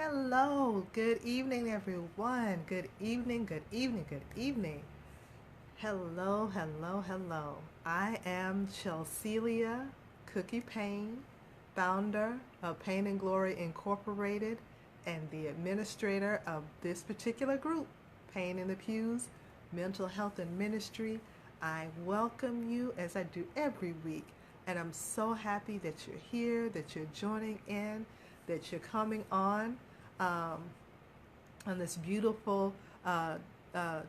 Hello, good evening, everyone. Good evening, good evening, good evening. Hello, hello, hello. I am Chelselia Cookie Payne, founder of Pain and Glory Incorporated and the administrator of this particular group, Pain in the Pews, Mental Health and Ministry. I welcome you as I do every week, and I'm so happy that you're here, that you're joining in, that you're coming um, on this beautiful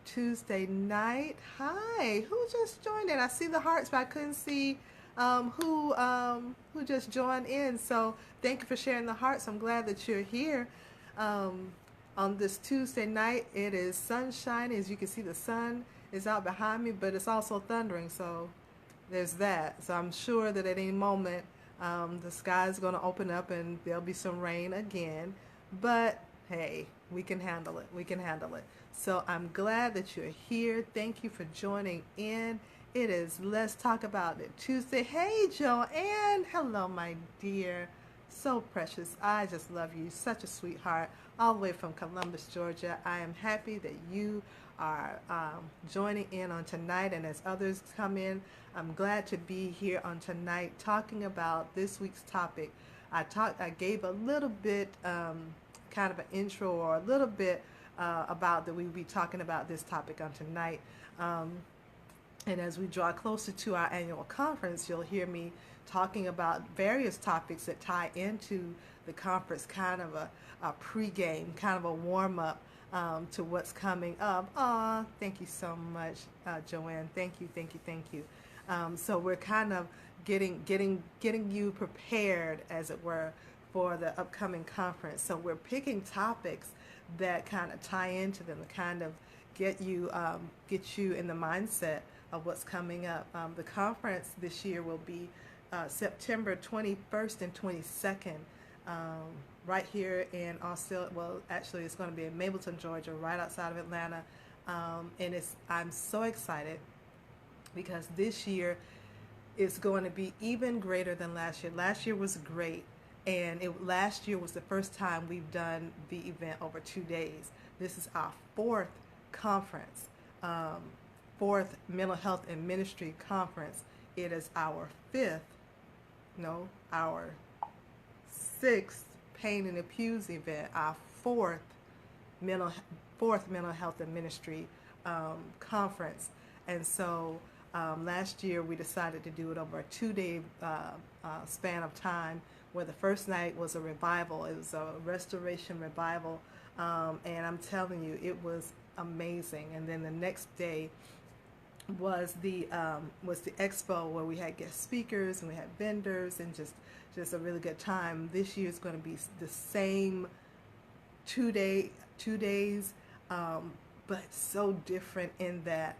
Tuesday night. Hi, who just joined in? I see the hearts, but I couldn't see who just joined in. So thank you for sharing the hearts. I'm glad that you're here. Um, on this Tuesday night, it is sunshine. As you can see, the sun is out behind me, but it's also thundering. So there's that. So I'm sure that at any moment the sky is going to open up and there'll be some rain again. But hey, we can handle it. We can handle it. So I'm glad that you're here. Thank you for joining in. It is Let's Talk About It Tuesday. Hey, Joanne. Hello, my dear. So precious. I just love you. Such a sweetheart. All the way from Columbus, Georgia. I am happy that you are joining in on tonight. And as others come in, I'm glad to be here on tonight talking about this week's topic. I gave a little bit kind of an intro or a little bit about that we will be talking about this topic on tonight. Um, and as we draw closer to our annual conference, you'll hear me talking about various topics that tie into the conference, kind of a pregame, kind of a warm up to what's coming up. Aw, thank you so much, Joanne. Thank you, thank you, thank you. So we're kind of getting you prepared, as it were, for the upcoming conference. So we're picking topics that kind of tie into them, to kind of get you in the mindset of what's coming up. The conference this year will be September 21st and 22nd, right here in Austin. Well, actually, it's going to be in Mableton, Georgia, right outside of Atlanta. And I'm so excited because this year is going to be even greater than last year. Last year was great, and last year was the first time we've done the event over 2 days. This is our fourth conference, fourth mental health and ministry conference. It is our fifth, no, our sixth Pain in the Pews event, our mental fourth mental health and ministry conference. And so last year we decided to do it over a 2 day span of time, where the first night was a revival. It was a restoration revival, and I'm telling you, it was amazing. And then the next day was the expo, where we had guest speakers and we had vendors, and just a really good time. This year is going to be the same 2 days, but so different in that,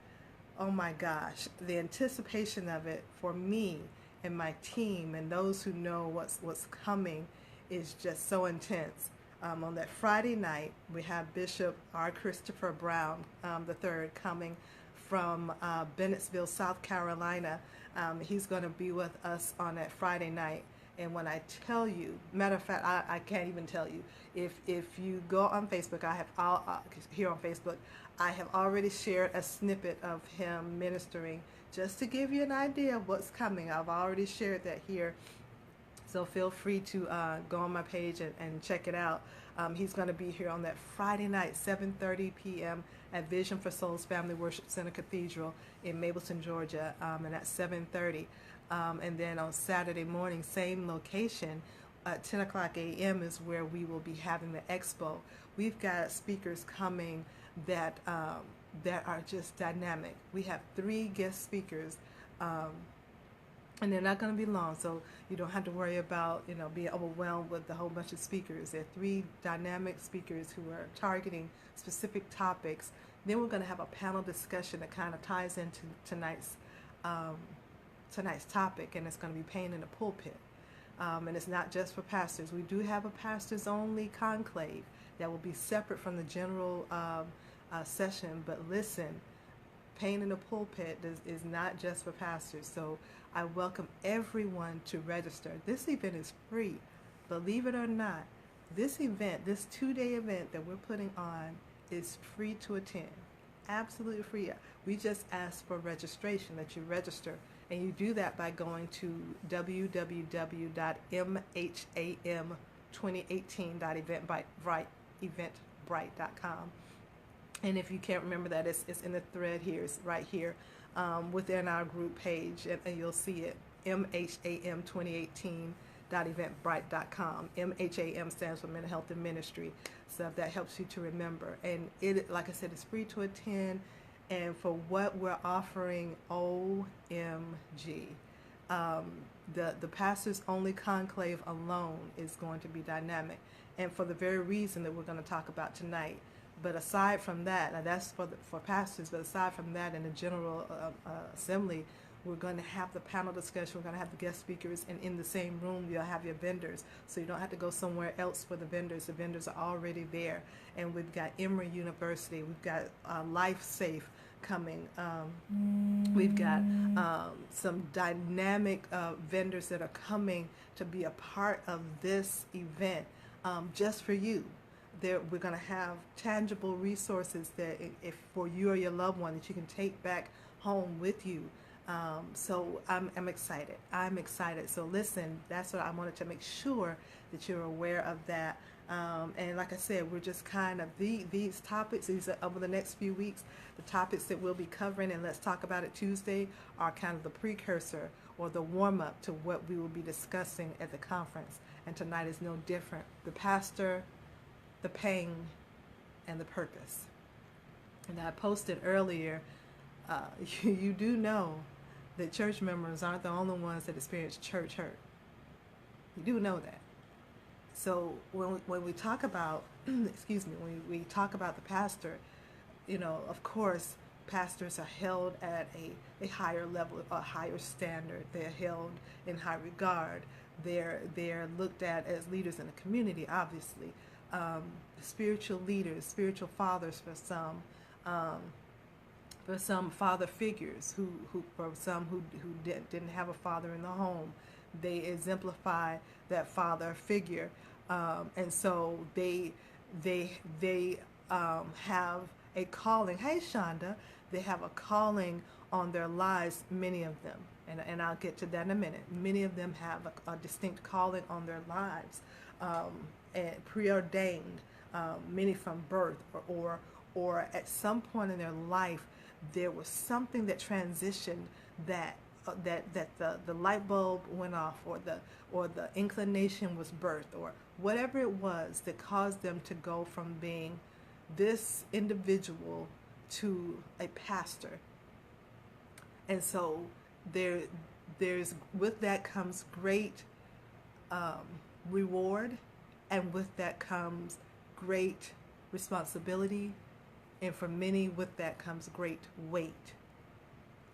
oh my gosh, the anticipation of it for me and my team and those who know what's coming is just so intense. On that Friday night, we have Bishop R. Christopher Brown III coming from Bennettsville, South Carolina. He's going to be with us on that Friday night. And when I tell you, matter of fact, I can't even tell you. If you go on Facebook, I have here on Facebook, I have already shared a snippet of him ministering, just to give you an idea of what's coming. I've already shared that here, so feel free to go on my page and check it out. He's going to be here on that Friday night, 7:30 p.m. at Vision for Souls Family Worship Center Cathedral in Mableton, Georgia, and at 7:30. And then on Saturday morning, same location, at 10 o'clock a.m. is where we will be having the expo. We've got speakers coming that are just dynamic. We have 3 guest speakers, and they're not going to be long, so you don't have to worry about being overwhelmed with a whole bunch of speakers. There are 3 dynamic speakers who are targeting specific topics. Then we're going to have a panel discussion that kind of ties into tonight's topic, and it's going to be pain in the pulpit. And it's not just for pastors. We do have a pastors only conclave that will be separate from the general session. But listen, pain in the pulpit is not just for pastors. So I welcome everyone to register. This event is free. Believe it or not, This event, this 2-day event that we're putting on, is free to attend. Absolutely free. We just ask for registration, that you register. And you do that by going to www.mham2018.eventbrite.com. And if you can't remember that, it's in the thread here. It's right here within our group page, and you'll see it. MHAM2018.eventbrite.com. MHAM stands for Mental Health and Ministry, so if that helps you to remember. And it, like I said, it's free to attend. And for what we're offering, OMG. The Pastors Only Conclave alone is going to be dynamic, and for the very reason that we're going to talk about tonight. But aside from that, now that's for pastors, but aside from that, in the General Assembly, we're going to have the panel discussion, we're going to have the guest speakers, and in the same room you'll have your vendors, so you don't have to go somewhere else for the vendors. The vendors are already there. And we've got Emory University, we've got Life Safe coming, we've got some dynamic vendors that are coming to be a part of this event, just for you. We're going to have tangible resources that if for you or your loved one that you can take back home with you. So I'm excited. I'm excited. So listen, that's what I wanted to make sure that you're aware of that. And like I said, we're just kind of these topics, these are over the next few weeks, the topics that we'll be covering, and Let's Talk About It Tuesday are kind of the precursor or the warm-up to what we will be discussing at the conference. And tonight is no different. The pastor, the pain, and the purpose. And I posted earlier, you do know that church members aren't the only ones that experience church hurt. You do know that. So when we talk about, excuse me, when we talk about the pastor, of course, pastors are held at a higher level, a higher standard. They're held in high regard. They're looked at as leaders in the community, obviously. Spiritual leaders, spiritual fathers for some father figures who for some who didn't have a father in the home. They exemplify that father figure, and so they have a calling. Hey, Shonda, they have a calling on their lives. Many of them, and I'll get to that in a minute. Many of them have a distinct calling on their lives, and preordained. Many from birth, or at some point in their life, there was something that transitioned that the light bulb went off, or the inclination was birthed, or whatever it was that caused them to go from being this individual to a pastor. And so there's with that comes great reward, and with that comes great responsibility, and for many with that comes great weight,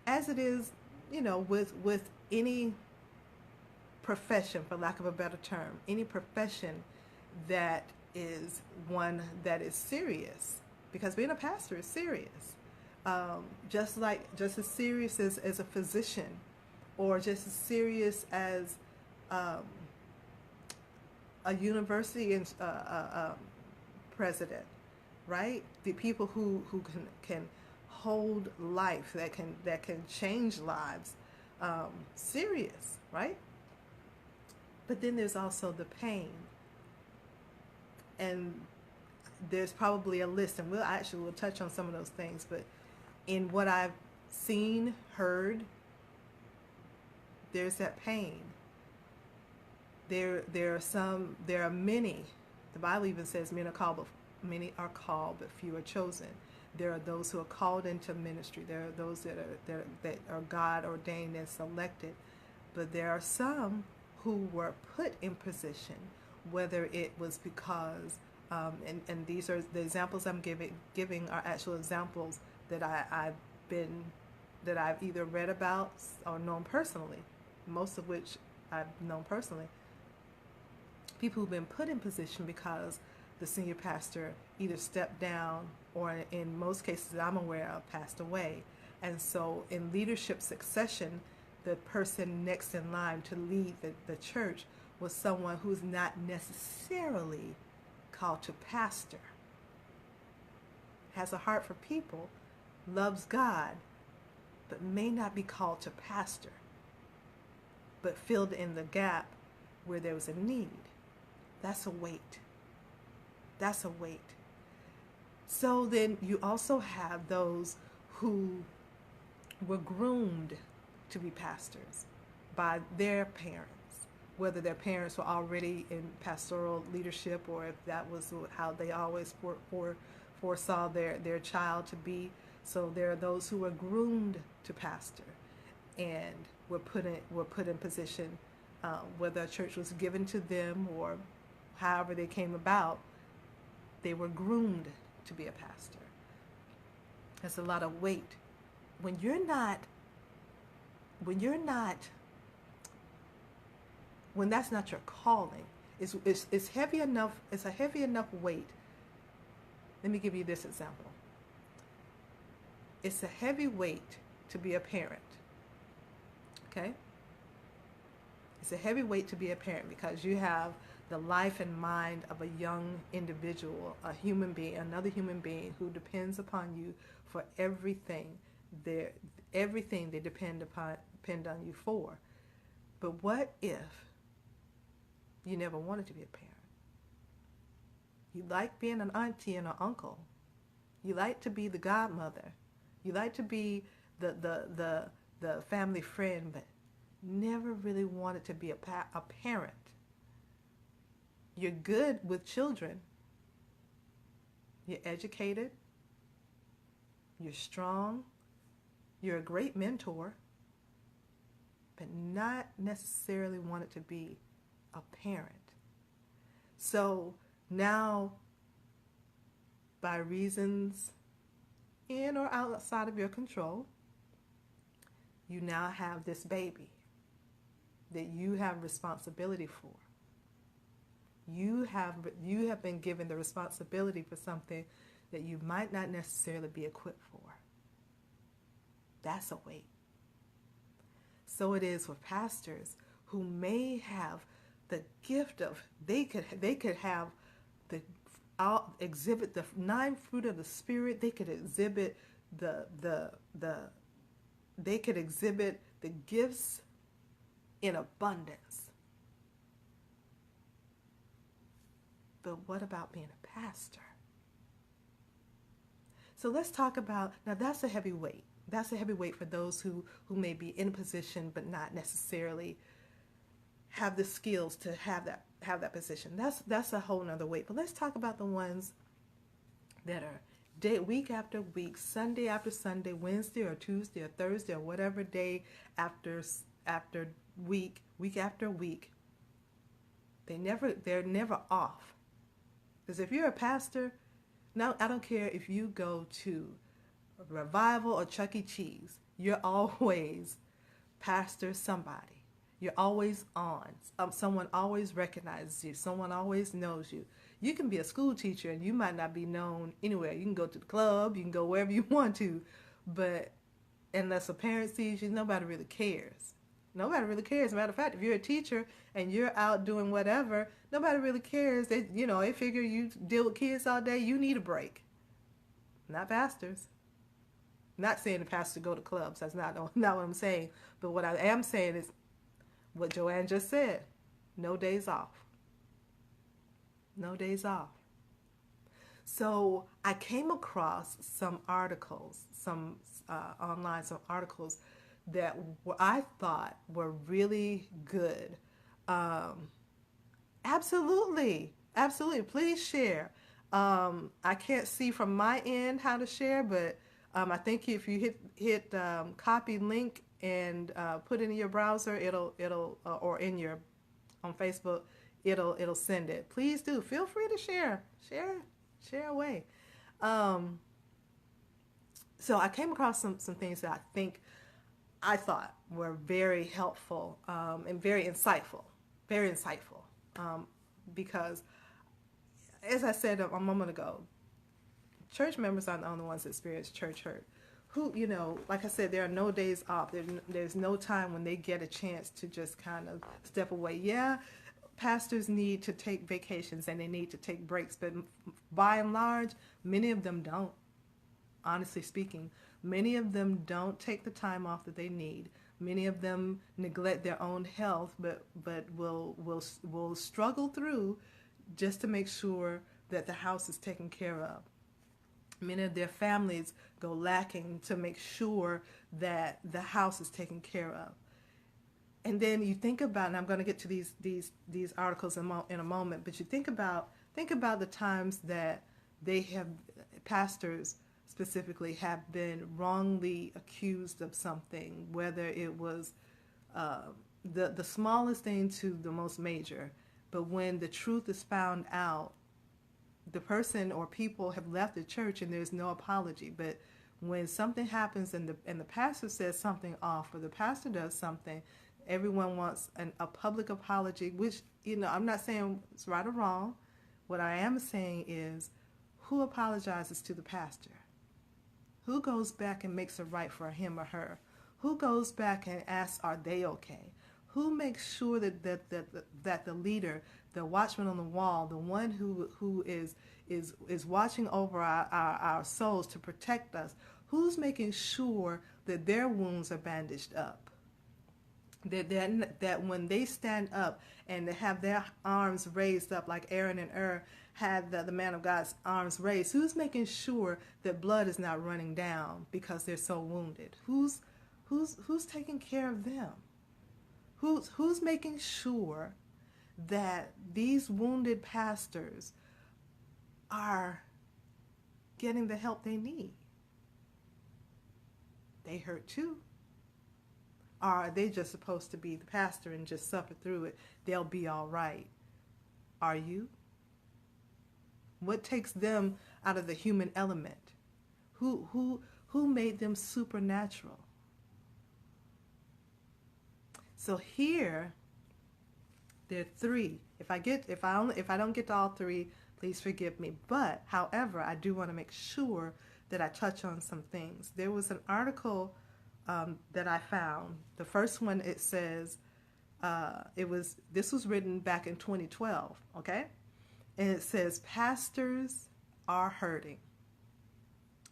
as it is with any profession, for lack of a better term, any profession that is one that is serious, because being a pastor is serious, just as serious as a physician, or just as serious as a university and president, right? The people who can hold life, that can change lives, serious, right? But then there's also the pain, and there's probably a list, and we'll touch on some of those things. But in what I've seen, heard, there's that pain. There are many. The Bible even says many are called, but few are chosen. There are those who are called into ministry. There are those that are God ordained and selected. But there are some who were put in position, whether it was because, and these are the examples I'm giving are actual examples that I've either read about or known personally, most of which I've known personally. People who've been put in position because the senior pastor either stepped down, or in most cases that I'm aware of, passed away. And so in leadership succession, the person next in line to lead the church was someone who's not necessarily called to pastor, has a heart for people, loves God, but may not be called to pastor, but filled in the gap where there was a need. That's a weight. That's a weight. So then you also have those who were groomed to be pastors by their parents, whether their parents were already in pastoral leadership or if that was how they always foresaw their child to be. So there are those who were groomed to pastor and were put in position, whether a church was given to them or however they came about, they were groomed to be a pastor. That's a lot of weight. When that's not your calling, it's heavy enough. It's a heavy enough weight. Let me give you this example. It's a heavy weight to be a parent. Okay? It's a heavy weight to be a parent because you have the life and mind of a young individual, a human being, another human being who depends upon you for everything. Everything they depend on you for. But what if you never wanted to be a parent? You like being an auntie and an uncle. You like to be the godmother. You like to be the family friend, but never really wanted to be a parent. You're good with children. You're educated. You're strong. You're a great mentor, but not necessarily wanted to be a parent. So now, by reasons in or outside of your control, you now have this baby that you have responsibility for. You have been given the responsibility for something that you might not necessarily be equipped for. That's a weight. So it is with pastors who may have the gift of, they could have exhibit the 9 fruit of the Spirit. They could exhibit they could exhibit the gifts in abundance. But what about being a pastor? So let's talk about, now that's a heavy weight. That's a heavy weight for those who may be in a position but not necessarily have the skills to have that position. That's a whole nother weight. But let's talk about the ones that are week after week, Sunday after Sunday, Wednesday or Tuesday or Thursday or whatever day after week after week. They're never off. Because if you're a pastor, now I don't care if you go to a revival or Chuck E. Cheese, you're always pastor somebody. You're always on. Someone always recognizes you. Someone always knows you. You can be a school teacher and you might not be known anywhere. You can go to the club, you can go wherever you want to, but unless a parent sees you, nobody really cares. Nobody really cares. As a matter of fact, if you're a teacher and you're out doing whatever, nobody really cares. They figure you deal with kids all day, you need a break. Not pastors. Not saying the pastor go to clubs. That's not what I'm saying. But what I am saying is what Joanne just said. No days off. No days off. So I came across some articles, online, some articles that I thought were really good. Absolutely. Please share. I can't see from my end how to share, but I think if you hit copy link and put it in your browser, it'll or in your on Facebook, it'll send it. Please do. Feel free to share away. So I came across some things that I thought were very helpful and very insightful, because as I said a moment ago, church members aren't the only ones that experience church hurt. Who, like I said, there are no days off. There's no time when they get a chance to just kind of step away. Yeah, pastors need to take vacations and they need to take breaks, but by and large, many of them don't. Honestly speaking, many of them don't take the time off that they need. Many of them neglect their own health, but will struggle through just to make sure that the house is taken care of. Many of their families go lacking to make sure that the house is taken care of. And then you think about, and I'm going to get to these articles in a moment, but you think about the times that they have, pastors specifically, have been wrongly accused of something, whether it was the smallest thing to the most major. But when the truth is found out, the person or people have left the church and there's no apology. But when something happens and the pastor says something off, or the pastor does something, everyone wants a public apology, which, I'm not saying it's right or wrong. What I am saying is, who apologizes to the pastor? Who goes back and makes it right for him or her? Who goes back and asks, are they okay? Who makes sure that the leader, the watchman on the wall, the one who is watching over our souls to protect us, who's making sure that their wounds are bandaged up? That when they stand up and they have their arms raised up, like Aaron and Ur had the man of God's arms raised, who's making sure that blood is not running down because they're so wounded? Who's taking care of them? Who's making sure that these wounded pastors are getting the help they need? They hurt too. Or are they just supposed to be the pastor and just suffer through it? They'll be all right. Are you? What takes them out of the human element? Who made them supernatural? So here, there are three. If I don't get to all three, please forgive me. But however, I do want to make sure that I touch on some things. There was an article that I found. The first one, it says, this was written back in 2012, okay? And it says, pastors are hurting.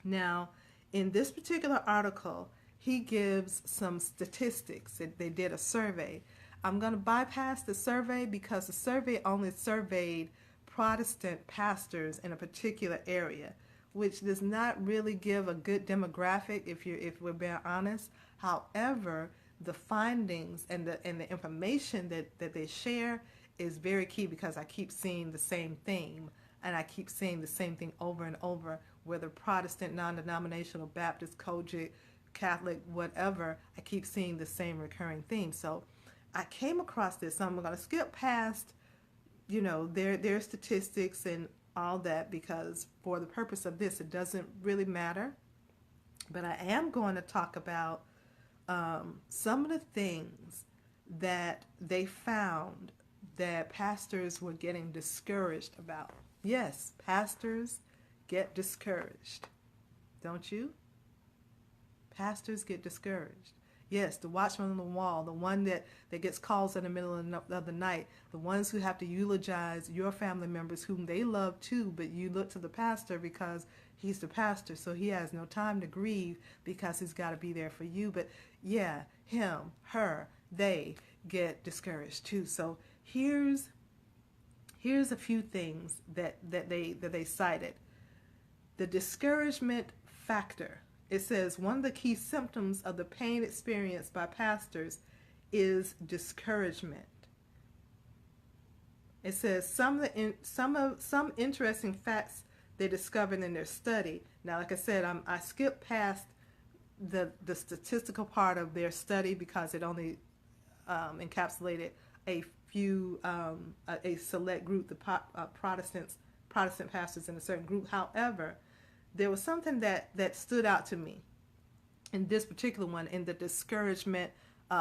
Now, in this particular article, he gives some statistics. They did a survey. I'm going to bypass the survey because the survey only surveyed Protestant pastors in a particular area, which does not really give a good demographic if we're being honest. However, the findings and the information that they share is very key, because I keep seeing the same theme, and I keep seeing the same thing over and over, whether Protestant, non-denominational, Baptist, Kojic, Catholic, whatever, I keep seeing the same recurring theme. So I came across this, so I'm going to skip past, their statistics and all that, because for the purpose of this, it doesn't really matter. But I am going to talk about some of the things that they found that pastors were getting discouraged about. Yes, pastors get discouraged. Don't you? Pastors get discouraged. Yes, the watchman on the wall, the one that gets calls in the middle of the night, the ones who have to eulogize your family members whom they love too, but you look to the pastor because he's the pastor, so he has no time to grieve because he's got to be there for you. But yeah, him, her, they get discouraged too. So here's a few things that they cited. The discouragement factor. It says one of the key symptoms of the pain experienced by pastors is discouragement. It says some interesting facts they discovered in their study. Now, like I said, I skipped past the statistical part of their study because it only encapsulated a few, a select group, the Protestant pastors in a certain group. However, there was something that stood out to me in this particular one, in the discouragement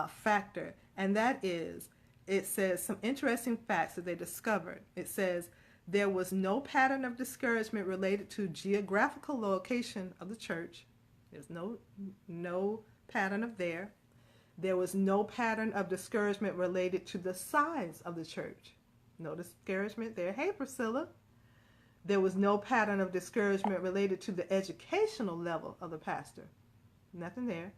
factor, and that is, it says some interesting facts that they discovered. It says there was no pattern of discouragement related to geographical location of the church. There's no pattern of there. There was no pattern of discouragement related to the size of the church. No discouragement there. Hey, Priscilla. There was no pattern of discouragement related to the educational level of the pastor. Nothing there.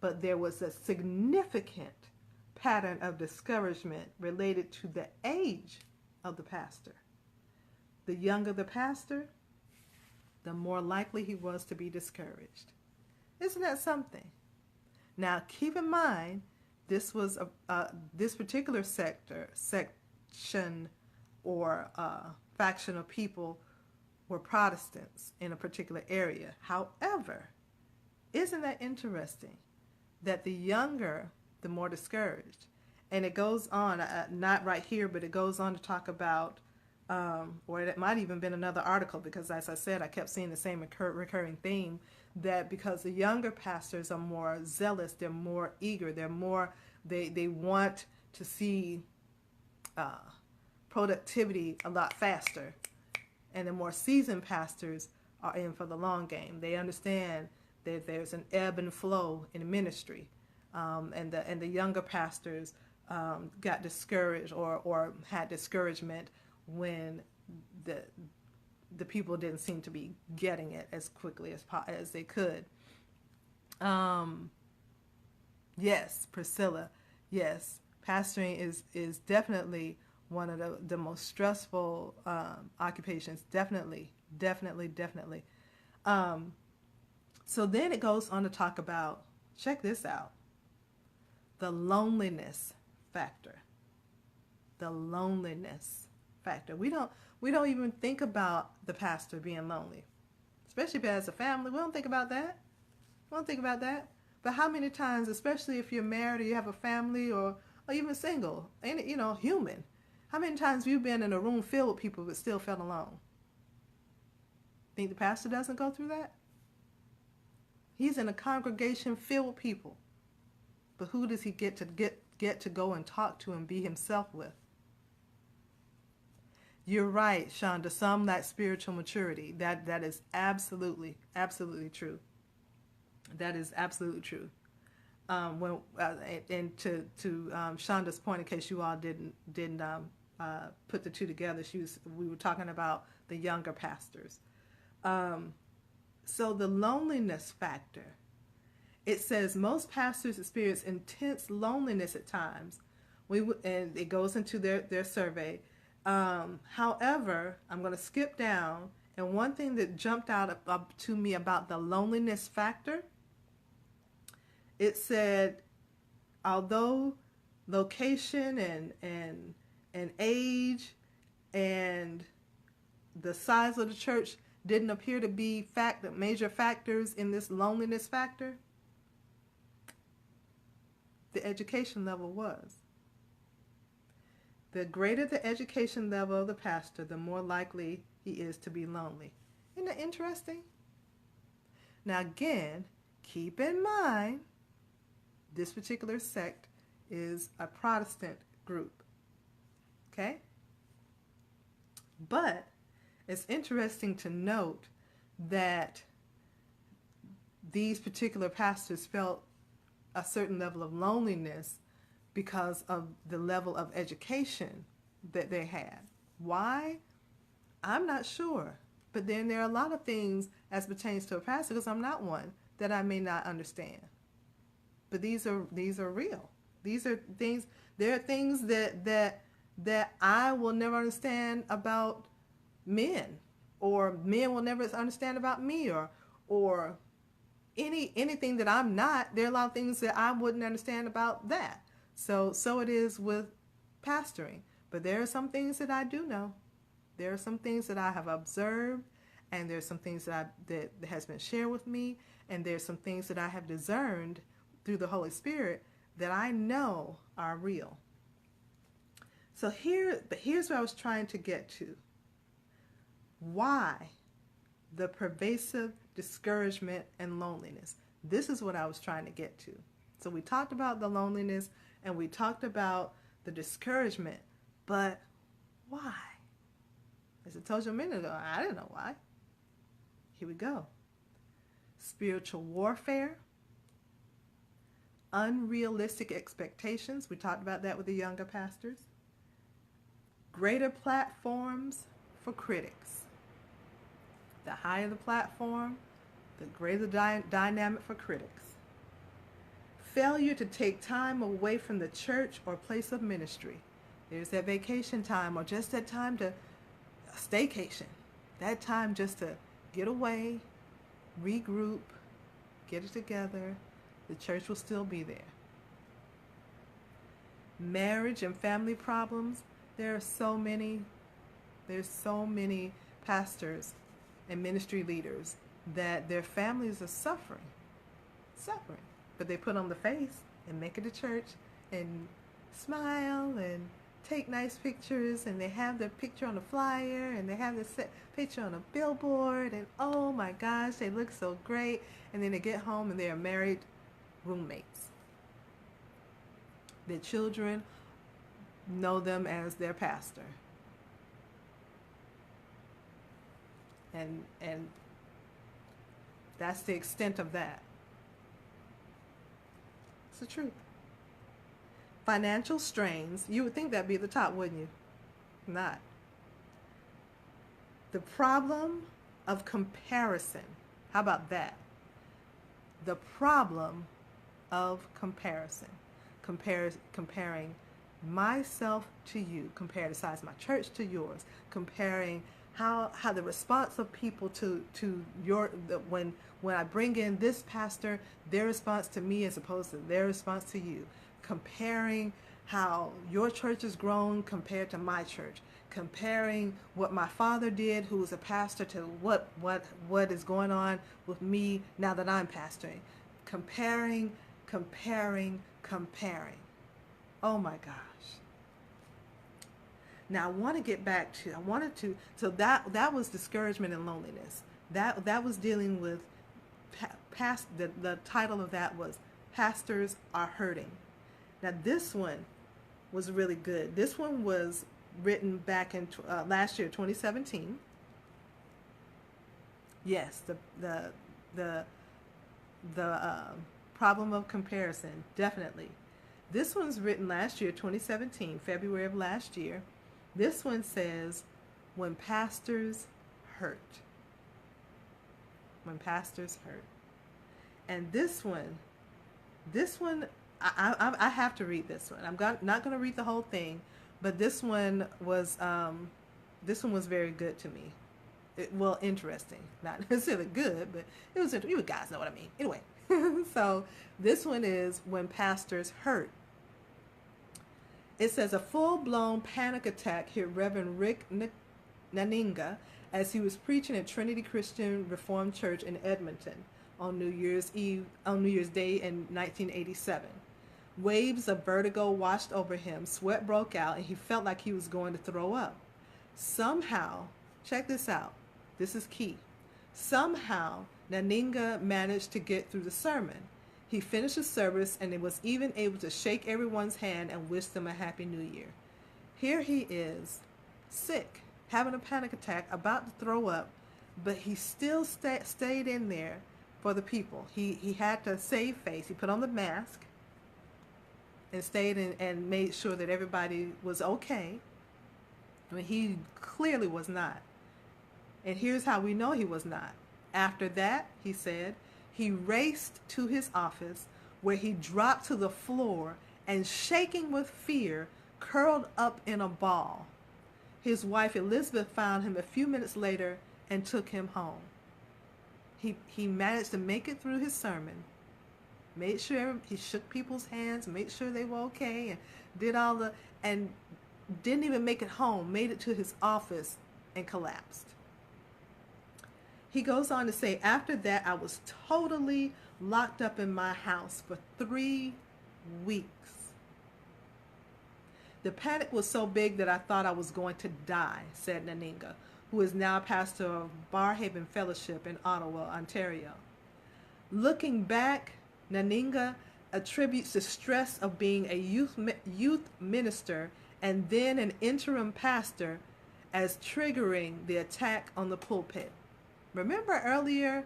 But there was a significant pattern of discouragement related to the age of the pastor. The younger the pastor, the more likely he was to be discouraged. Isn't that something? Now, keep in mind, this was this particular section, or faction of people were Protestants in a particular area. However, isn't that interesting that the younger, the more discouraged? And it goes on, not right here, but it goes on to talk about, or it might even been another article, because as I said, I kept seeing the same recurring theme, that because the younger pastors are more zealous, they're more eager, they want to see productivity a lot faster. And the more seasoned pastors are in for the long game. They understand that there's an ebb and flow in ministry. And the younger pastors got discouraged or had discouragement when the people didn't seem to be getting it as quickly as they could. Yes, Priscilla. Yes, pastoring is definitely one of the most stressful occupations. Definitely. So then it goes on to talk about, check this out, the loneliness factor. The loneliness factor. We don't even think about the pastor being lonely, especially if it has a family. We don't think about that. But how many times, especially if you're married or you have a family, or even single, human, how many times have you been in a room filled with people but still felt alone? Think the pastor doesn't go through that? He's in a congregation filled with people, but who does he get to go and talk to and be himself with? You're right, Shonda. Some lack spiritual maturity. That is absolutely true. That is absolutely true. And to Shonda's point, in case you all didn't put the two together, we were talking about the younger pastors. So the loneliness factor. It says most pastors experience intense loneliness at times. And it goes into their survey. However, I'm going to skip down, and one thing that jumped out to me about the loneliness factor, it said, although location and age and the size of the church didn't appear to be major factors in this loneliness factor, the education level was. The greater the education level of the pastor, the more likely he is to be lonely. Isn't that interesting? Now again, keep in mind, this particular sect is a Protestant group. Okay? But it's interesting to note that these particular pastors felt a certain level of loneliness because of the level of education that they had. Why? I'm not sure. But then there are a lot of things as pertains to a pastor, because I'm not one, that I may not understand. But these are real. These are things. There are things that I will never understand about men, or men will never understand about me, or anything that I'm not. There are a lot of things that I wouldn't understand about that. So it is with pastoring. But there are some things that I do know. There are some things that I have observed, and there's some things that has been shared with me, and there's some things that I have discerned through the Holy Spirit that I know are real. So here's what I was trying to get to. Why the pervasive discouragement and loneliness? This is what I was trying to get to. So we talked about the loneliness and we talked about the discouragement, but why? As I told you a minute ago, I didn't know why. Here we go. Spiritual warfare, unrealistic expectations. We talked about that with the younger pastors. Greater platforms for critics. The higher the platform, the greater the dynamic for critics. Failure to take time away from the church or place of ministry. There's that vacation time or just that time to staycation. That time just to get away, regroup, get it together. The church will still be there. Marriage and family problems. There are so many. There's so many pastors and ministry leaders that their families are suffering. But they put on the face and make it to church and smile and take nice pictures, and they have their picture on a flyer and they have their picture on a billboard, and oh my gosh, they look so great. And then they get home and they are married roommates. Their children know them as their pastor. And that's the extent of that. It's the truth. Financial strains. You would think that'd be at the top, wouldn't you? Not. The problem of comparison. How about that? The problem of comparison. Comparing myself to you, compare the size of my church to yours, comparing how the response of people to your when I bring in this pastor, their response to me as opposed to their response to you, comparing how your church has grown compared to my church, comparing what my father did, who was a pastor, to what is going on with me now that I'm pastoring, comparing. Oh my gosh. Now I want to get back to, so that was discouragement and loneliness. That was dealing with the title of that was Pastors Are Hurting. Now this one was really good. This one was written back in last year, 2017. Yes, the problem of comparison, definitely. This one's written last year, 2017, February of last year. This one says, when pastors hurt. When pastors hurt. And this one, I have to read this one. I'm not going to read the whole thing, but this one was very good to me. Interesting. Not necessarily good, but it was interesting. You guys know what I mean. Anyway, so this one is when pastors hurt. It says a full-blown panic attack hit Reverend Rick Naninga as he was preaching at Trinity Christian Reformed Church in Edmonton on New Year's Day in 1987. Waves of vertigo washed over him, sweat broke out, and he felt like he was going to throw up. Somehow, check this out, this is key. Somehow, Naninga managed to get through the sermon. He finished the service and was even able to shake everyone's hand and wish them a happy new year. Here he is, sick, having a panic attack, about to throw up, but he still stayed in there for the people. He had to save face. He put on the mask and stayed in and made sure that everybody was okay. I mean, he clearly was not. And here's how we know he was not. After that, he said, he raced to his office where he dropped to the floor and, shaking with fear, curled up in a ball. His wife Elizabeth found him a few minutes later and took him home. He managed to make it through his sermon, made sure he shook people's hands, made sure they were okay, and did all and didn't even make it home, made it to his office and collapsed. He goes on to say, after that, I was totally locked up in my house for 3 weeks. The panic was so big that I thought I was going to die, said Naninga, who is now pastor of Barhaven Fellowship in Ottawa, Ontario. Looking back, Naninga attributes the stress of being a youth minister and then an interim pastor as triggering the attack on the pulpit. Remember earlier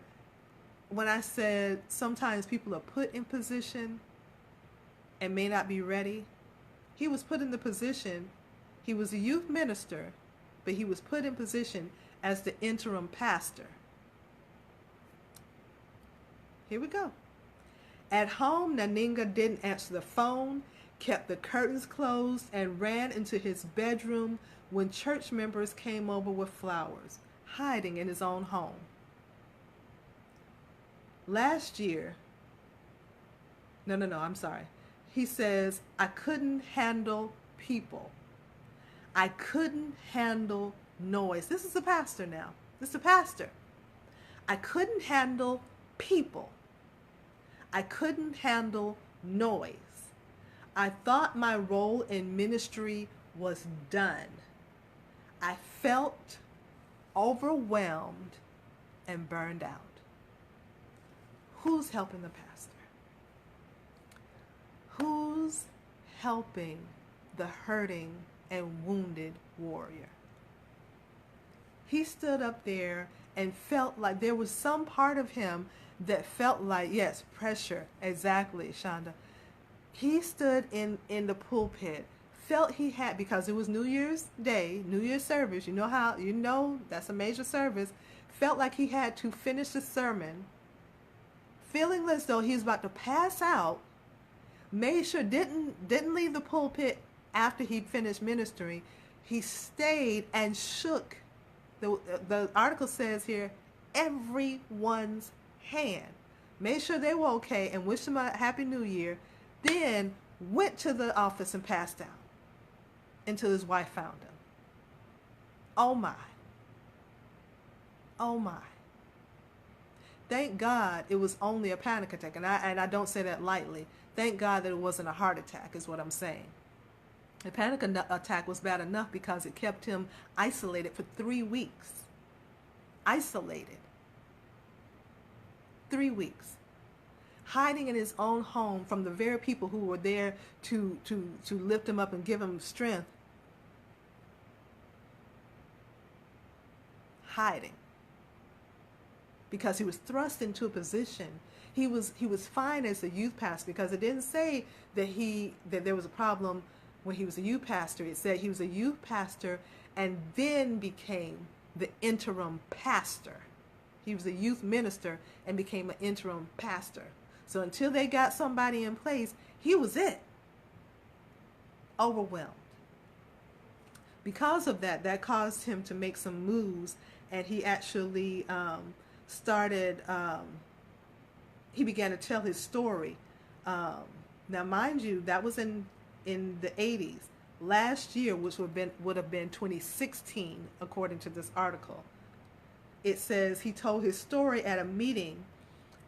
when I said sometimes people are put in position and may not be ready? He was put in the position He was a youth minister, but he was put in position as the interim pastor. Here we go. At home, Naninga didn't answer the phone, kept the curtains closed, and ran into his bedroom when church members came over with flowers, hiding in his own home. Last year, I'm sorry. He says, I couldn't handle people. I couldn't handle noise. This is a pastor now. This is a pastor. I couldn't handle people. I couldn't handle noise. I thought my role in ministry was done. I felt overwhelmed and burned out. Who's helping the pastor? Who's helping the hurting and wounded warrior? He stood up there and felt like there was some part of him that felt like, yes, pressure, exactly, Shonda. He stood in the pulpit, felt he had, because it was New Year's Day, New Year's service, you know that's a major service, felt like he had to finish the sermon, feeling as though he was about to pass out, made sure didn't leave the pulpit after he'd finished ministering. He stayed and shook, the article says here, everyone's hand. Made sure they were okay and wished them a happy new year. Then went to the office and passed out until his wife found him. Oh my. Oh my. Thank God it was only a panic attack. And I don't say that lightly. Thank God that it wasn't a heart attack is what I'm saying. The panic attack was bad enough because it kept him isolated for 3 weeks. Isolated. 3 weeks. Hiding in his own home from the very people who were there to lift him up and give him strength. Hiding. Because he was thrust into a position. He was fine as a youth pastor because it didn't say that there was a problem when he was a youth pastor. It said he was a youth pastor and then became the interim pastor. He was a youth minister and became an interim pastor. So until they got somebody in place, he was it. Overwhelmed. Because of that caused him to make some moves, and he actually he began to tell his story. Now, mind you, that was in the 80s. Last year, which would have been 2016, according to this article. It says he told his story at a meeting,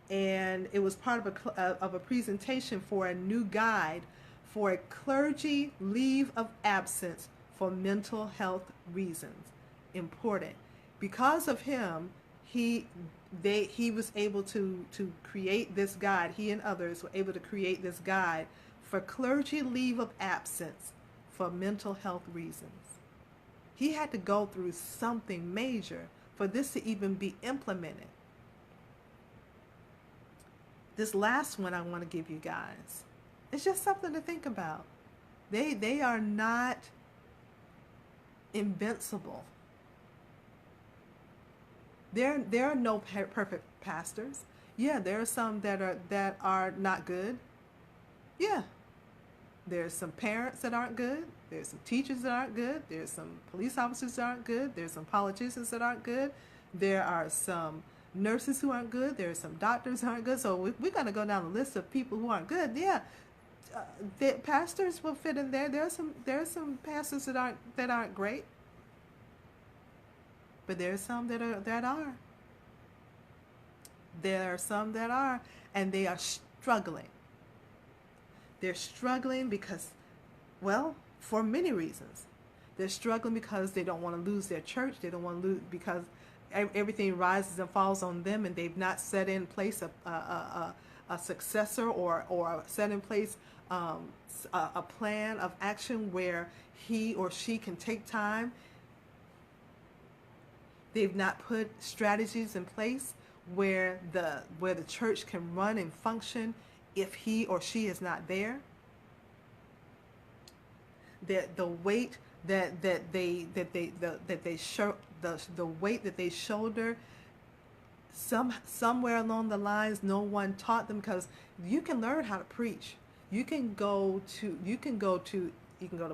and it was part of a presentation for a new guide for a clergy leave of absence for mental health reasons. Important. Because of him, he was able to create this guide. He and others were able to create this guide for clergy leave of absence for mental health reasons. He had to go through something major for this to even be implemented. This last one I want to give you guys, it's just something to think about. They are not invincible. There are no perfect pastors. Yeah, there are some that are not good. Yeah. There's some parents that aren't good. There's some teachers that aren't good. There's some police officers that aren't good. There's some politicians that aren't good. There are some nurses who aren't good. There are some doctors who aren't good. So we're going to go down the list of people who aren't good. Yeah, the pastors will fit in there. There are some pastors that aren't great, but there are some that are. There are some that are, and they are struggling. They're struggling because, well, for many reasons. They're struggling because they don't want to lose their church. They don't want to lose because everything rises and falls on them, and they've not set in place a successor or set in place a plan of action where he or she can take time. They've not put strategies in place where the church can run and function if he or she is not there. The weight, that they show the weight that they shoulder. Somewhere along the lines, no one taught them, because you can learn how to preach. You can go to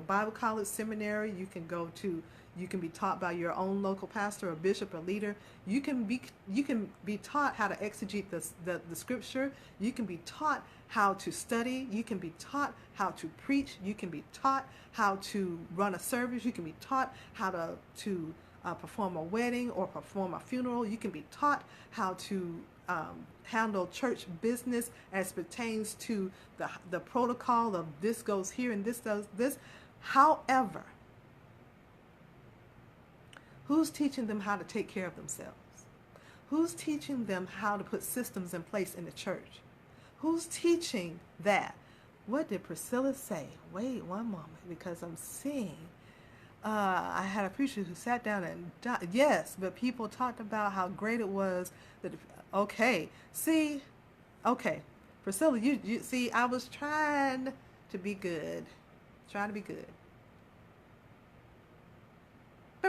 Bible college, seminary. You can be taught by your own local pastor or bishop or leader. You can be taught how to exegete the scripture. You can be taught how to study. You can be taught how to preach. You can be taught how to run a service. You can be taught how to perform a wedding or perform a funeral. You can be taught how to handle church business as pertains to the protocol of this goes here and this does this. However, who's teaching them how to take care of themselves? Who's teaching them how to put systems in place in the church? Who's teaching that? What did Priscilla say? Wait one moment, because I'm seeing. I had a preacher who sat down and died. Yes, but people talked about how great it was that. Okay, see, okay, Priscilla, you see, I was trying to be good, but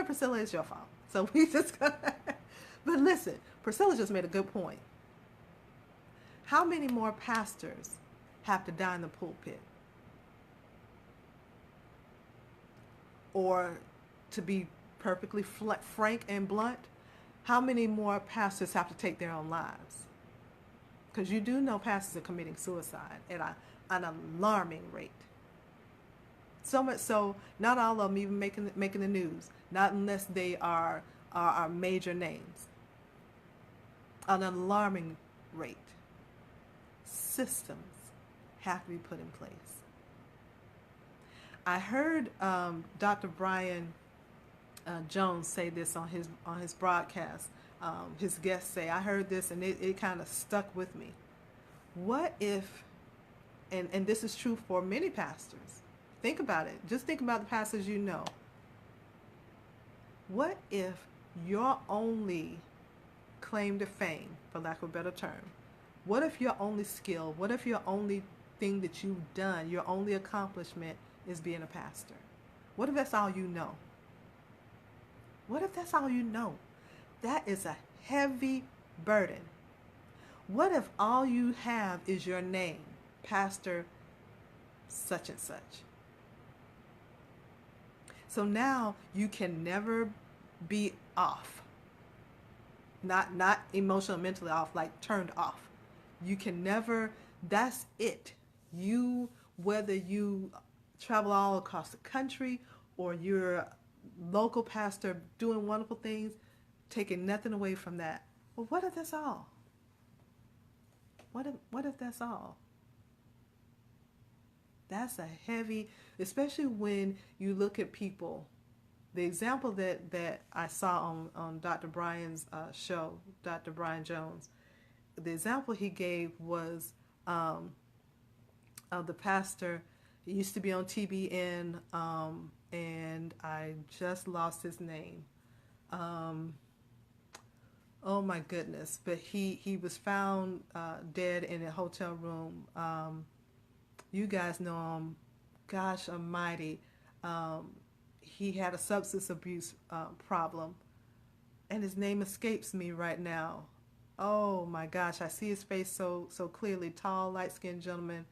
Priscilla, it's your fault. So we just. But listen, Priscilla just made a good point. How many more pastors have to die in the pulpit? Or, to be perfectly frank and blunt, how many more pastors have to take their own lives? Because you do know pastors are committing suicide at an alarming rate. So much so, not all of them even making the news, not unless they are major names. An alarming rate. Systems have to be put in place. I heard Dr. Brian Jones say this on his broadcast. His guests say, I heard this and it kind of stuck with me. What if, and this is true for many pastors, think about it. Just think about the pastors you know. What if your only claim to fame, for lack of a better term, what if your only skill, what if your only thing that you've done, your only accomplishment is being a pastor? What if that's all you know? What if that's all you know? That is a heavy burden. What if all you have is your name, Pastor such and such? So now you can never be off. Not emotionally, mentally off, like turned off. You can never, that's it. You, whether you travel all across the country or you're a local pastor doing wonderful things, taking nothing away from that. Well, what if that's all? What if that's all? That's a heavy, especially when you look at people. The example that I saw on Dr. Brian's show, Dr. Brian Jones, the example he gave was of the pastor. He used to be on TBN, and I just lost his name. Oh my goodness! But he was found dead in a hotel room. You guys know him. Gosh almighty. He had a substance abuse problem, and his name escapes me right now. Oh my gosh, I see his face so clearly. Tall, light-skinned gentleman.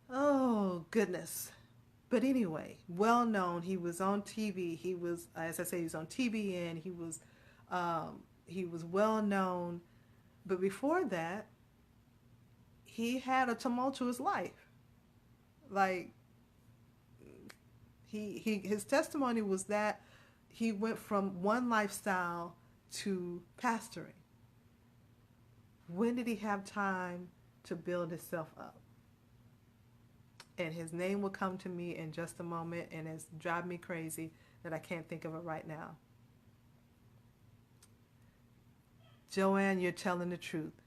Oh goodness. But anyway, well known. He was on TV. He was, as I say, he was on TBN. He was well known. But before that, he had a tumultuous life. Like, his testimony was that he went from one lifestyle to pastoring. When did he have time to build himself up? And his name will come to me in just a moment, and it's driving me crazy that I can't think of it right now. Joanne, you're telling the truth.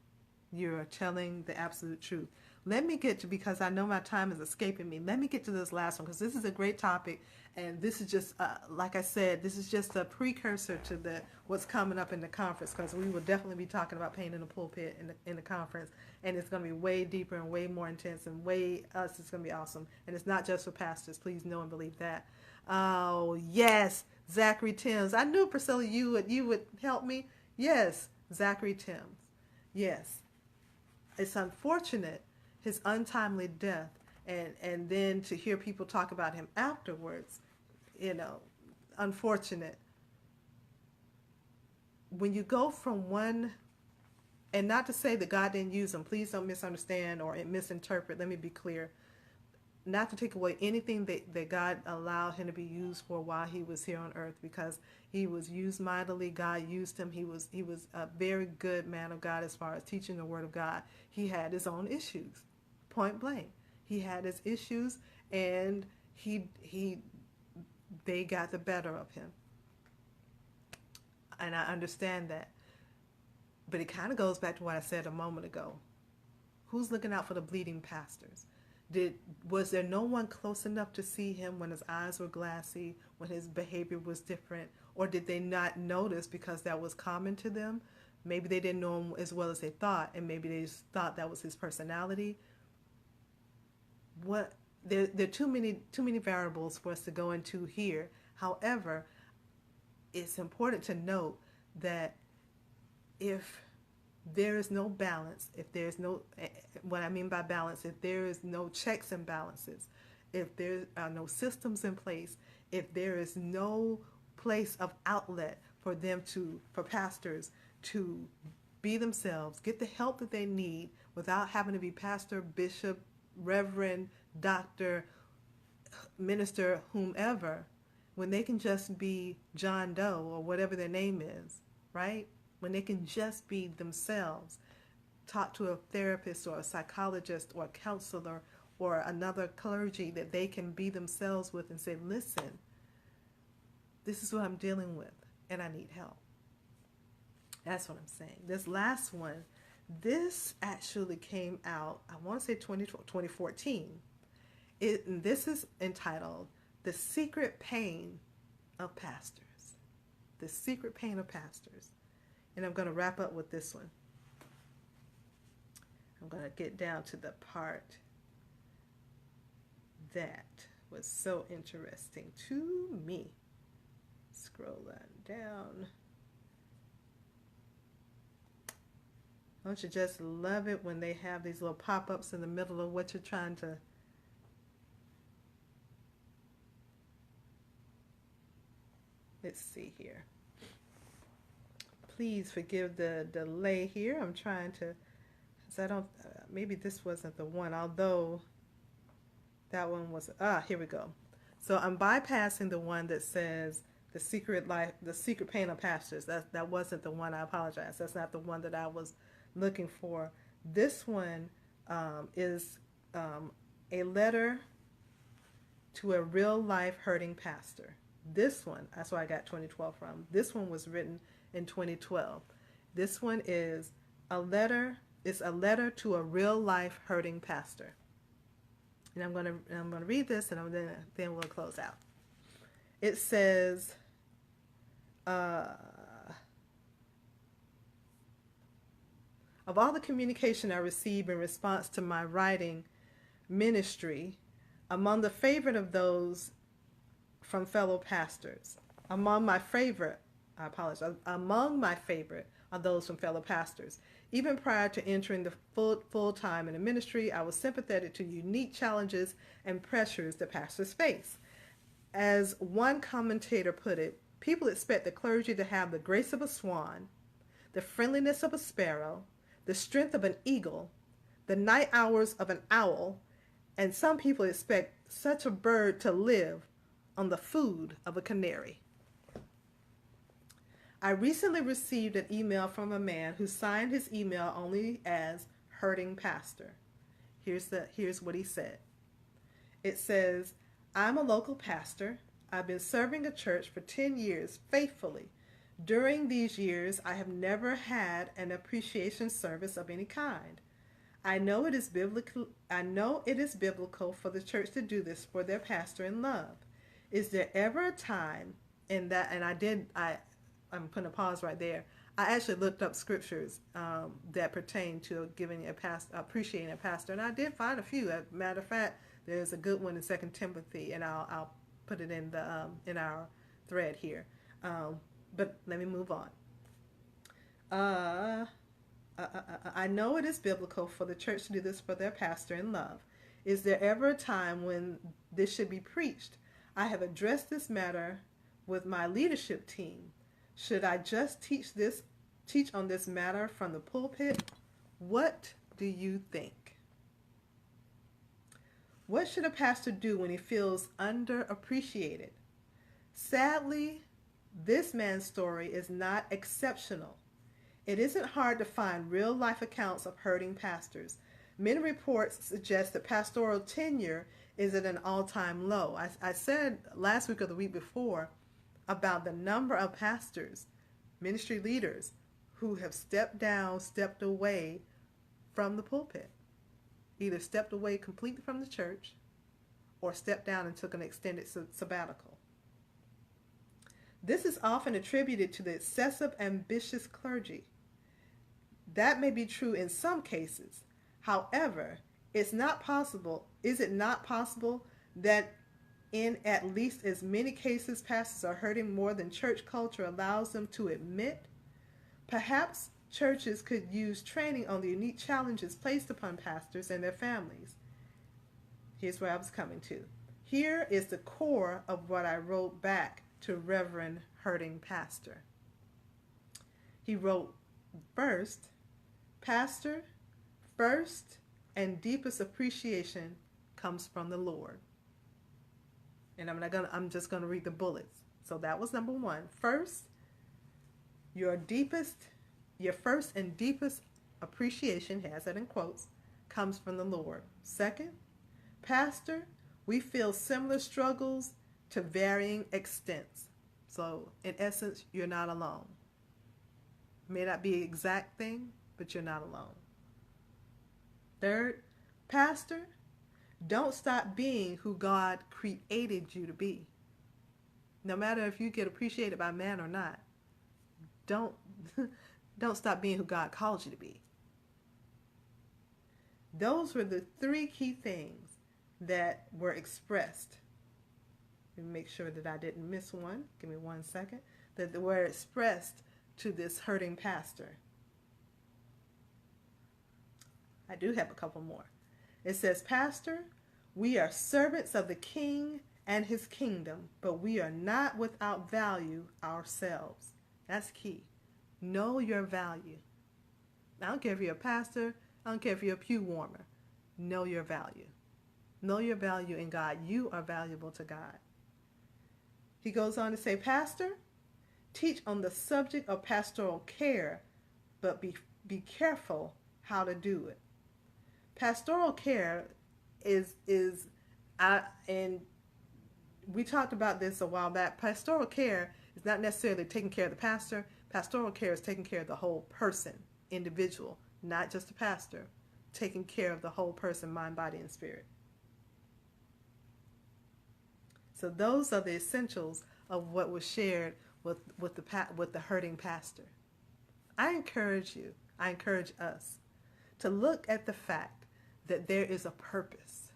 You're telling the absolute truth. Let me get to, because I know my time is escaping me, let me get to this last one, because this is a great topic, and this is just, like I said, this is just a precursor to what's coming up in the conference, because we will definitely be talking about pain in the pulpit in the conference, and it's going to be way deeper and way more intense, and it's going to be awesome, and it's not just for pastors, please know and believe that. Oh, yes, Zachary Timms. I knew, Priscilla, you would help me. Yes, Zachary Timms. Yes. It's unfortunate, his untimely death, and then to hear people talk about him afterwards, you know, unfortunate. When you go from one, and not to say that God didn't use him, please don't misunderstand or misinterpret. Let me be clear. Not to take away anything that God allowed him to be used for while he was here on earth, because he was used mightily. God used him. He was a very good man of God as far as teaching the word of God. He had his own issues, point blank. He had his issues, and he they got the better of him, and I understand that. But it kind of goes back to what I said a moment ago. Who's looking out for the bleeding pastors? Was there no one close enough to see him when his eyes were glassy, when his behavior was different, or did they not notice because that was common to them? Maybe they didn't know him as well as they thought, and maybe they just thought that was his personality. What there are too many variables for us to go into here. However, it's important to note that if there is no balance, if there's no, what I mean by balance, if there is no checks and balances, if there are no systems in place, if there is no place of outlet for for pastors to be themselves, get the help that they need without having to be pastor, bishop, reverend, doctor, minister, whomever, when they can just be John Doe or whatever their name is, right? When they can just be themselves, talk to a therapist or a psychologist or a counselor or another clergy that they can be themselves with and say, listen, this is what I'm dealing with and I need help. That's what I'm saying. This last one, this actually came out, I want to say 2014. This is entitled The Secret Pain of Pastors. The Secret Pain of Pastors. And I'm going to wrap up with this one. I'm going to get down to the part that was so interesting to me. Scrolling down. Don't you just love it when they have these little pop-ups in the middle of what you're trying to... Let's see here. Please forgive the delay here. I'm trying to, because I don't, maybe this wasn't the one, although that one was, here we go. So I'm bypassing the one that says the secret pain of pastors. That wasn't the one. I apologize. That's not the one that I was looking for. This one is a letter to a real life hurting pastor. This one, that's where I got 2012 from. This one was written in 2012. This one is a letter to a real life hurting pastor. And I'm gonna read this, and then we'll close out. It says, of all the communication I received in response to my writing ministry, among the favorite of those from fellow pastors, among my favorite are those from fellow pastors. Even prior to entering the full time in the ministry, I was sympathetic to unique challenges and pressures that pastors face. As one commentator put it, people expect the clergy to have the grace of a swan, the friendliness of a sparrow, the strength of an eagle, the night hours of an owl, and some people expect such a bird to live on the food of a canary. I recently received an email from a man who signed his email only as Hurting Pastor. Here's what he said. It says, I'm a local pastor. I've been serving a church for 10 years faithfully. During these years, I have never had an appreciation service of any kind. I know it is biblical for the church to do this for their pastor in love. Is there ever a time in that, and I'm putting a pause right there. I actually looked up scriptures that pertain to giving appreciating a pastor, and I did find a few. As a matter of fact, there's a good one in 2 Timothy, and I'll put it in our thread here. But let me move on. I know it is biblical for the church to do this for their pastor in love. Is there ever a time when this should be preached? I have addressed this matter with my leadership team. Should I just teach on this matter from the pulpit? What do you think? What should a pastor do when he feels underappreciated? Sadly, this man's story is not exceptional. It isn't hard to find real-life accounts of hurting pastors. Many reports suggest that pastoral tenure is at an all-time low. I said last week or the week before about the number of pastors, ministry leaders, who have stepped down, stepped away from the pulpit. Either stepped away completely from the church or stepped down and took an extended sabbatical. This is often attributed to the excessive ambitious clergy. That may be true in some cases. However, is it not possible that in at least as many cases pastors are hurting more than church culture allows them to admit? Perhaps churches could use training on the unique challenges placed upon pastors and their families. Here's where I was coming to. Here is the core of what I wrote back to Reverend Hurting Pastor. He wrote, first, pastor, first and deepest appreciation comes from the Lord. And I'm just going to read the bullets. So that was number one. First, your first and deepest appreciation, he has that in quotes, comes from the Lord. Second, pastor, we feel similar struggles to varying extents. So in essence, you're not alone. May not be an exact thing, but you're not alone. Third, pastor, don't stop being who God created you to be. No matter if you get appreciated by man or not, don't stop being who God called you to be. Those were the three key things that were expressed. Let me make sure that I didn't miss one. Give me 1 second. That were expressed to this hurting pastor. I do have a couple more. It says, pastor, we are servants of the King and his kingdom, but we are not without value ourselves. That's key. Know your value. I don't care if you're a pastor. I don't care if you're a pew warmer. Know your value. Know your value in God. You are valuable to God. He goes on to say, pastor, teach on the subject of pastoral care, but be careful how to do it. Pastoral care and we talked about this a while back. Pastoral care is not necessarily taking care of the pastor. Pastoral care is taking care of the whole person, individual, not just the pastor. Taking care of the whole person, mind, body, and spirit. So those are the essentials of what was shared with the hurting pastor. I encourage us to look at the fact that there is a purpose.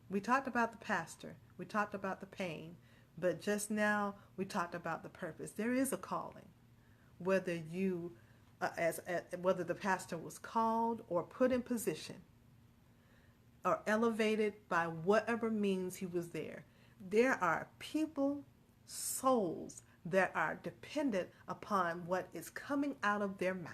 We talked about the pastor, we talked about the pain, but just now we talked about the purpose. There is a calling, whether whether the pastor was called or put in position or elevated by whatever means he was there. There are people, souls that are dependent upon what is coming out of their mouth.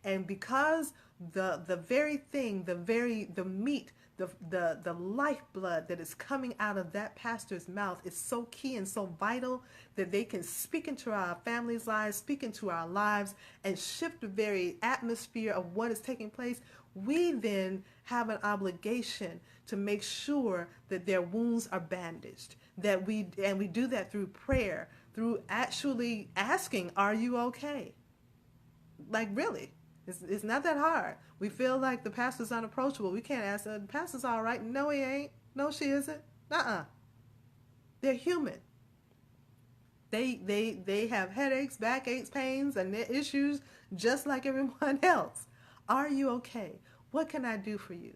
And because the very thing, the meat, the lifeblood that is coming out of that pastor's mouth is so key and so vital that they can speak into our families' lives, speak into our lives, and shift the very atmosphere of what is taking place, we then have an obligation to make sure that their wounds are bandaged. And we do that through prayer, through actually asking, are you okay? Like, really. It's not that hard. We feel like the pastor's unapproachable. We can't ask, the pastor's all right. No, he ain't. No, she isn't. They're human. They have headaches, backaches, pains, and their issues just like everyone else. Are you okay? What can I do for you?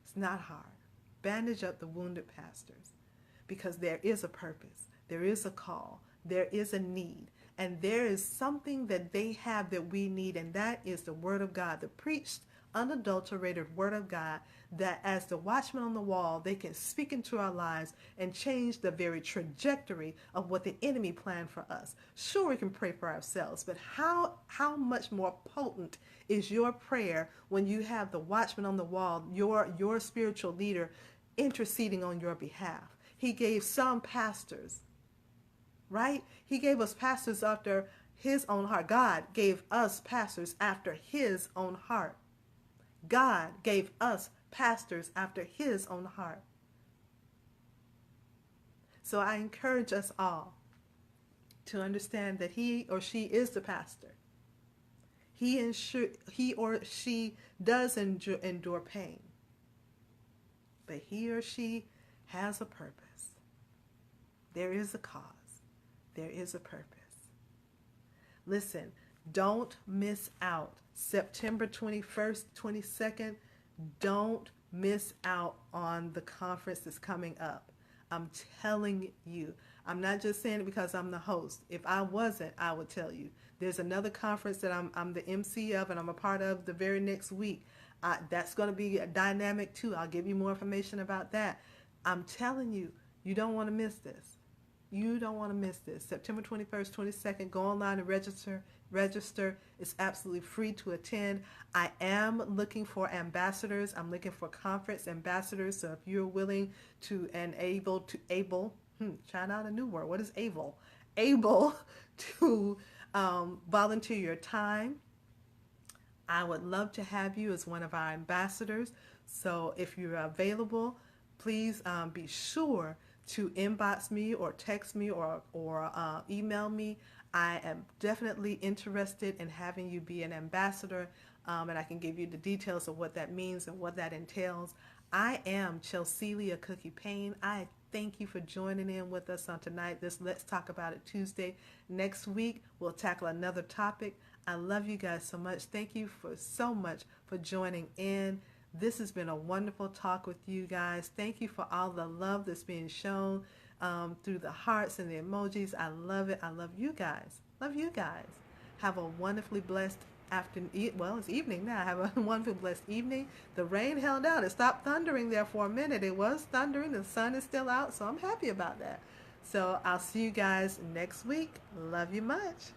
It's not hard. bandage up the wounded pastors, because there is a purpose, there is a call, there is a need, and there is something that they have that we need, and that is the Word of God, the preached, unadulterated Word of God, that as the watchman on the wall, they can speak into our lives and change the very trajectory of what the enemy planned for us. Sure, we can pray for ourselves, but how much more potent is your prayer when you have the watchman on the wall, your spiritual leader, interceding on your behalf? He gave some pastors, right? He gave us pastors after his own heart. God gave us pastors after his own heart. God gave us pastors after his own heart. So I encourage us all to understand that he or she is the pastor. He or she does endure pain, but he or she has a purpose. There is a cause. There is a purpose. Listen, don't miss out. September 21st, 22nd, don't miss out on the conference that's coming up. I'm telling you. I'm not just saying it because I'm the host. If I wasn't, I would tell you. There's another conference that I'm the MC of and I'm a part of the very next week. That's going to be a dynamic too. I'll give you more information about that. I'm telling you, you don't want to miss this. You don't want to miss this. September 21st, 22nd, go online and register. It's absolutely free to attend. I am looking for ambassadors. I'm looking for conference ambassadors. So if you're willing to and able, trying out a new word. What is able? Able to volunteer your time, I would love to have you as one of our ambassadors. So if you're available, please be sure to inbox me or text me or email me. I am definitely interested in having you be an ambassador, and I can give you the details of what that means and what that entails. I am Chelselia Cookie Payne. I thank you for joining in with us on tonight. This Let's Talk About It Tuesday. Next week, we'll tackle another topic. I love you guys so much. Thank you so much for joining in. This has been a wonderful talk with you guys. Thank you for all the love that's being shown through the hearts and the emojis. I love it. I love you guys. Love you guys. Have a wonderfully blessed afternoon. Well, it's evening now. Have a wonderful blessed evening. The rain held out. It stopped thundering there for a minute. It was thundering. The sun is still out, so I'm happy about that. So I'll see you guys next week. Love you much.